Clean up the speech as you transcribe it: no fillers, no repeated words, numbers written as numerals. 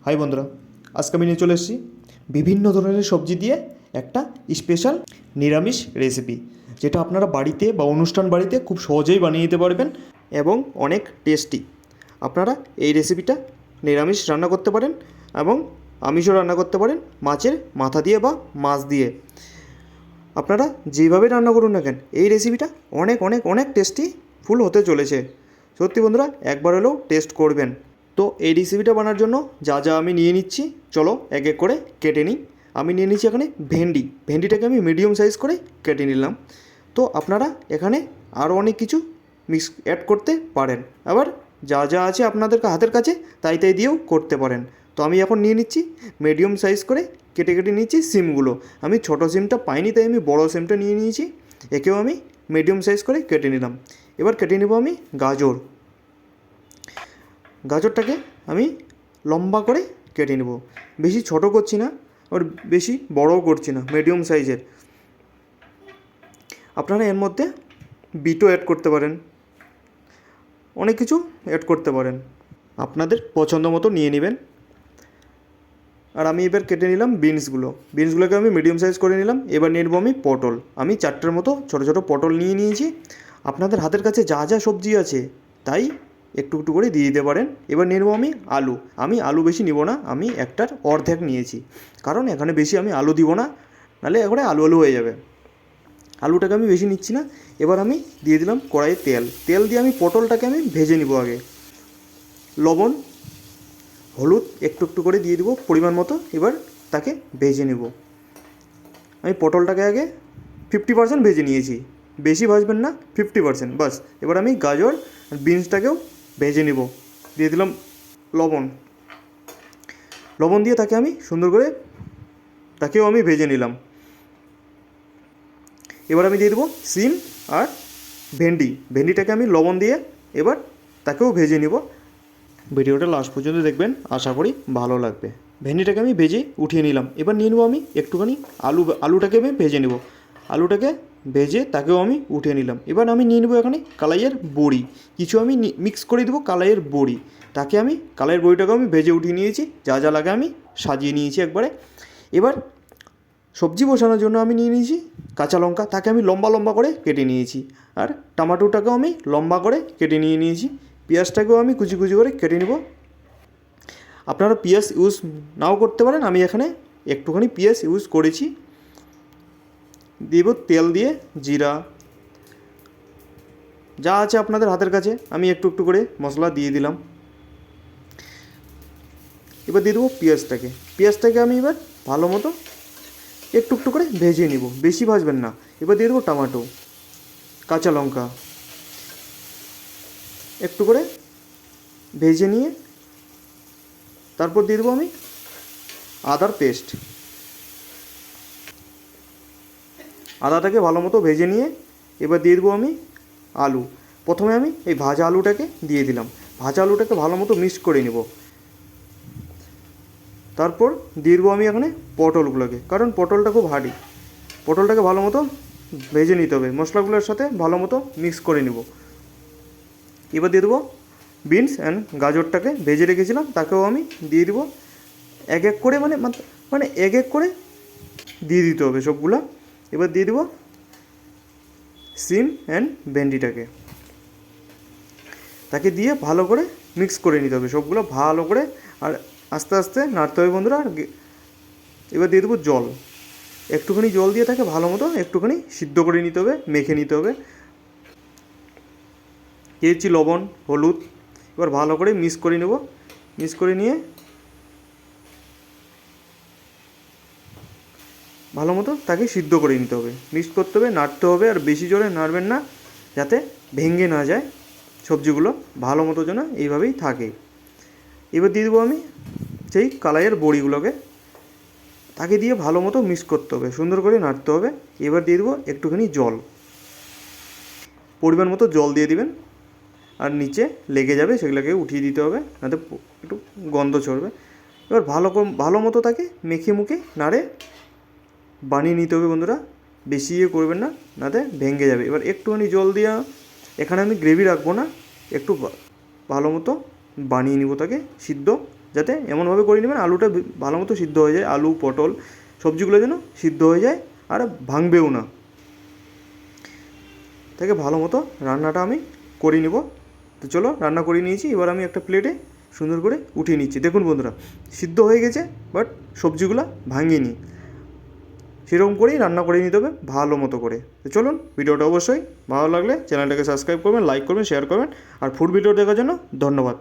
High বন্ধুরা, আজকে আমি নিয়ে চলে এসেছি বিভিন্ন ধরনের সবজি দিয়ে একটা স্পেশাল নিরামিষ রেসিপি, যেটা আপনারা বাড়িতে বা অনুষ্ঠান বাড়িতে খুব সহজেই বানিয়ে নিতে পারবেন এবং অনেক টেস্টি। আপনারা এই রেসিপিটা নিরামিষ রান্না করতে পারেন এবং আমিষও রান্না করতে পারেন, মাছের মাথা দিয়ে বা মাছ দিয়ে। আপনারা যেভাবে রান্না করুন না কেন, এই রেসিপিটা অনেক অনেক অনেক টেস্টি ফুল হতে চলেছে। সত্যি বন্ধুরা, একবার হলেও টেস্ট করবেন। তো এই রেসিপিটা বানার জন্য যা যা আমি নিয়ে নিচ্ছি, চলো এক এক করে কেটে নিই। আমি নিয়ে নিচ্ছি এখানে ভেন্ডিটাকে আমি মিডিয়াম সাইজ করে কেটে নিলাম। তো আপনারা এখানে আরও অনেক কিছু মিক্স অ্যাড করতে পারেন, আবার যা যা আছে আপনাদের হাতের কাছে তাই তাই দিয়েও করতে পারেন। তো আমি এখন নিয়ে নিচ্ছি মিডিয়াম সাইজ করে কেটে কেটে নিচ্ছি সিমগুলো। আমি ছোটো সিমটা পাইনি, তাই আমি বড়ো সিমটা নিয়ে নিয়েছি। একেও আমি মিডিয়াম সাইজ করে কেটে নিলাম। এবার কেটে নেব আমি গাজরটাকে আমি লম্বা করে কেটে নেব। বেশি ছোটো করছি না, আর বেশি বড়ও করছি না, মিডিয়াম সাইজের। আপনারা এর মধ্যে বিটও অ্যাড করতে পারেন, অনেক কিছু অ্যাড করতে পারেন, আপনাদের পছন্দ মতো নিয়ে নেবেন। আর আমি এবার কেটে নিলাম বিনসগুলোকে আমি মিডিয়াম সাইজ করে নিলাম। এবার নিয়ে নেবো আমি পটল। আমি 4টের মতো ছোটো ছোটো পটল নিয়ে নিয়েছি। আপনাদের হাতের কাছে যা যা সবজি আছে তাই একটু একটু করে দিয়ে দিতে পারেন। এবার নিয়ে নেবো আমি আলু বেশি নিব না, আমি একটার অর্ধেক নিয়েছি, কারণ এখানে বেশি আমি আলু দিব না, নাহলে এখানে আলু হয়ে যাবে। আলুটাকে আমি বেশি নিচ্ছি না। এবার আমি দিয়ে দিলাম কড়াইয়ে তেল দিয়ে আমি পটলটাকে আমি ভেজে নিব। আগে লবণ হলুদ একটু একটু করে দিয়ে দেবো পরিমাণ মতো। এবার তাকে ভেজে নেব। আমি পটলটাকে আগে 50% ভেজে নিয়েছি, বেশি ভাজবেন না, 50% বাস। এবার আমি গাজর আর বিনসটাকেও ভেজে নেব। দিয়ে দিলাম লবণ দিয়ে তাকে আমি সুন্দর করে তাকেও আমি ভেজে নিলাম। এবার আমি দিয়ে দেবো সিম আর ভেন্ডিটাকে আমি লবণ দিয়ে এবার তাকেও ভেজে নিব। ভিডিওটা লাস্ট পর্যন্ত দেখবেন, আশা করি ভালো লাগবে। ভেন্ডিটাকে আমি ভেজে উঠিয়ে নিলাম। এবার নিয়ে নেবো আমি একটুখানি আলুটাকে আমি ভেজে নেব। আলুটাকে ভেজে তাকেও আমি উঠিয়ে নিলাম। এবার আমি নিয়ে নেবো এখানে কালাইয়ের বড়ি, কিছু আমি মিক্স করে দেবো কালাইয়ের বড়ি। কালাইয়ের বড়িটাকে আমি ভেজে উঠিয়ে নিয়েছি, যা যা লাগে আমি সাজিয়ে নিয়েছি একবারে। এবার সবজি বসানোর জন্য আমি নিয়ে নিয়েছি কাঁচা লঙ্কা, তাকে আমি লম্বা লম্বা করে কেটে নিয়েছি। আর টমেটোটাকেও আমি লম্বা করে কেটে নিয়েছি। পেঁয়াজটাকেও আমি কুচি কুচি করে কেটে নেব। আপনারা পেঁয়াজ ইউজ নাও করতে পারেন, আমি এখানে একটুখানি পেঁয়াজ ইউজ করেছি। দিব তেল দিয়ে জিরা, যা আছে আপনাদের হাতের কাছে আমি একটু একটু করে মশলা দিয়ে দিলাম। এবার দিয়ে দেবো পেঁয়াজটাকে আমি এবার ভালো মতো একটু একটু করে ভেজে নিব, বেশি ভাজবেন না। এবার দিয়ে দেবো টমেটো, কাঁচা লঙ্কা একটু করে ভেজে নিয়ে তারপর দিয়ে দেবো আমি আদার পেস্ট। আদাটাকে ভালো মতো ভেজে নিয়ে এবার দিয়ে দেবো আমি আলু। প্রথমে আমি এই ভাজা আলুটাকে দিয়ে দিলাম। ভাজা আলুটাকে ভালো মতো মিক্স করে নেব। তারপর দিয়ে দেবো আমি এখানে পটলগুলোকে, কারণ পটলটা খুব হার্ডি। পটলটাকে ভালো মতো ভেজে নিতে হবে, মশলাগুলোর সাথে ভালো মতো মিক্স করে নেব। এবার দিয়ে দেবো বিনস অ্যান্ড গাজরটাকে ভেজে রেখেছিলাম, তাকেও আমি দিয়ে দেবো এক এক করে, মানে এক এক করে দিয়ে দিতে হবে সবগুলা। এবার দিয়ে দেবো সিম অ্যান্ড ভেন্ডিটাকে, তাকে দিয়ে ভালো করে মিক্স করে নিতে হবে সবগুলো ভালো করে, আর আস্তে আস্তে নাড়তে হবে বন্ধুরা। আর এবার দিয়ে দেবো একটুখানি জল দিয়ে তাকে ভালো মতো একটুখানি সিদ্ধ করে নিতে হবে, মেখে নিতে হবে। দিয়েছি লবণ হলুদ, এবার ভালো করে মিক্স করে নেব। মিক্স করে নিয়ে ভালো মতো তাকে সিদ্ধ করে নিতে হবে, মিক্স করতে হবে, নাড়তে হবে। আর বেশি জোরে নাড়বেন না, যাতে ভেঙে না যায় সবজিগুলো, ভালো মতো যেন এইভাবেই থাকে। এবার দিয়ে দেবো আমি সেই কালাইয়ের বড়িগুলোকে, তাকে দিয়ে ভালো মতো মিক্স করতে হবে, সুন্দর করে নাড়তে হবে। এবার দিয়ে দেবো একটুখানি পরিমাণ মতো জল দিয়ে দিবেন, আর নিচে লেগে যাবে সেগুলোকে উঠিয়ে দিতে হবে, যাতে একটু গন্ধ ছড়বে। এবার ভালো মতো তাকে মেখে মুখে নাড়ে বানিয়ে নিতে হবে বন্ধুরা, বেশি করবেন না, নাতে ভেঙে যাবে। এবার একটুখানি জল দিয়ে, এখানে আমি গ্রেভি রাখবো না, একটু ভালো মতো বানিয়ে নিব তাকে সিদ্ধ, যাতে এমনভাবে করে নেবেন আলুটা ভালো মতো সিদ্ধ হয়ে যায়, আলু পটল সবজিগুলো যেন সিদ্ধ হয়ে যায় আর ভাঙবেও না। থেকে ভালো মতো রান্নাটা আমি করে নেব। তো চলো রান্না করে নিয়েছি, এবার আমি একটা প্লেটে সুন্দর করে উঠিয়ে নিচ্ছি। দেখুন বন্ধুরা সিদ্ধ হয়ে গেছে, বাট সবজিগুলো ভাঙিনি, সেরকম করেই রান্না করে নিতে হবে ভালো মতো করে। তো চলুন, ভিডিওটা অবশ্যই ভালো লাগলে চ্যানেলটাকে সাবস্ক্রাইব করবেন, লাইক করবেন, শেয়ার করবেন। আর ফুড ভিডিও দেখার জন্য ধন্যবাদ।